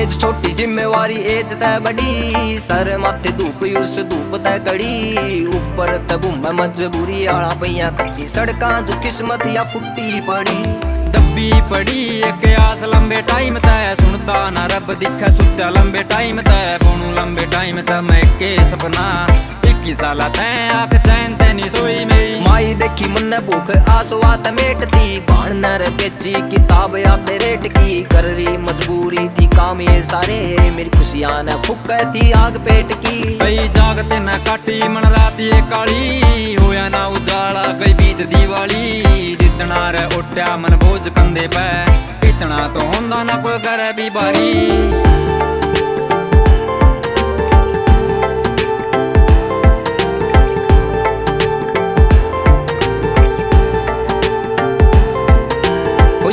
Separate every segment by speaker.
Speaker 1: As छोटी जिम्मेवारी as तय बड़ी, सर माथे धूप उस धूप तय कड़ी। ऊपर त घूमे मजबूरी आला पैया कच्ची सड़कां जो किस्मत या फुट्टी पड़ी।
Speaker 2: दब्बी पड़ी एक आस लंबे टाइम तय, सुनता ना रब दिखे सुत्या लंबे टाइम तय। बोनू लंबे टाइम तय मैं के सपना 21 साला तय आख चैन ते नी सोई मेरी।
Speaker 1: माई देखी मन भूख आसवा त मेटती, बाण नर बेची किताब आते रेट की। कर रही मजबूरी थी काम ये सारे, मेरी खुशियां न फुक थी आग पेट की।
Speaker 2: कई जागते न काटी मन रात ये काली, होया ना उजाला कई बीत दीवाली। जितना रे उठ्या मन बोझ कंधे पे, इतना तो होंदा ना कोई करे भी बारी।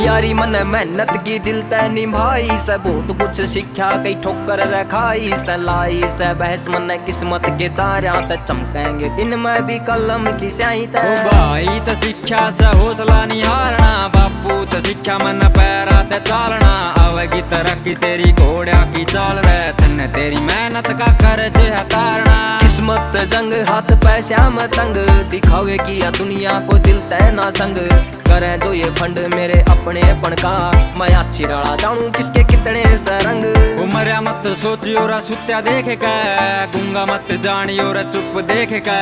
Speaker 1: यारी मन मेहनत की दिल तय निभाई, से बहुत कुछ सीखा कई ठोकर रखाई। से लाई से बहस मन किस्मत के तारा त चमकेंगे दिन में भी कलम की स्याही तय।
Speaker 2: भाई त शिक्षा से हौसला नहीं हारना, बापू त शिक्षा मन पैरा ते चालना। आवेगी तरक्की तेरी घोड़ा की चाल रे, तन तेरी मेहनत का कर्ज है तारना।
Speaker 1: किस्मत जंग हाथ पे श्याम तंग, दिखावे किया दुनिया को दिल तय ना संग। करें जो ये फंड मेरे अपने पण का, मैं अच्छी रड़ा जानू किसके कितने सरंग।
Speaker 2: मरिया मत सोचियो रा सुत्या देखे के, गूंगा मत जानियो रा चुप देखे के।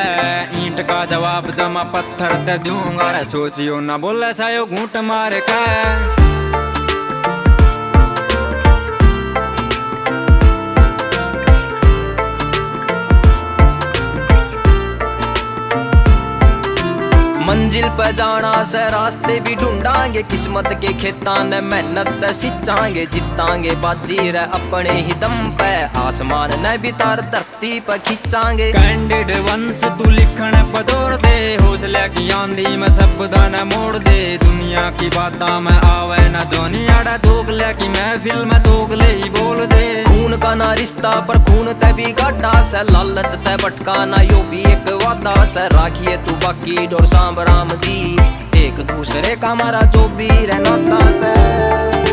Speaker 2: ईंट का जवाब जमा पत्थर ते दूंगा रे, सोचियो ना बोले सायो घूंट मारे के।
Speaker 1: मंजिल पे जाना से रास्ते भी ढूंढांगे, किस्मत के खेतां ने मेहनत सिंचांगे। जीतांगे बाजी रे अपने ही दम पे, आसमान ने भी तार धरती पे खींचांगे।
Speaker 2: कैंडिड वंश तू लिखण पदोर दे, हौसले की आंधी में सब दाना मोड़ दे। दुनिया की बातां में आवे ना जोनी आड़ा, दोगले की महफिल में दोगले ही बोल दे।
Speaker 1: खून का ना रिश्ता पर खून ते भी गाढ़ा, से लालच ते भटकाना यो भी एक वादा। से राखिए तू बाकी डोर सांब राम जी, एक दूसरे का हमारा जो भी रहना था से।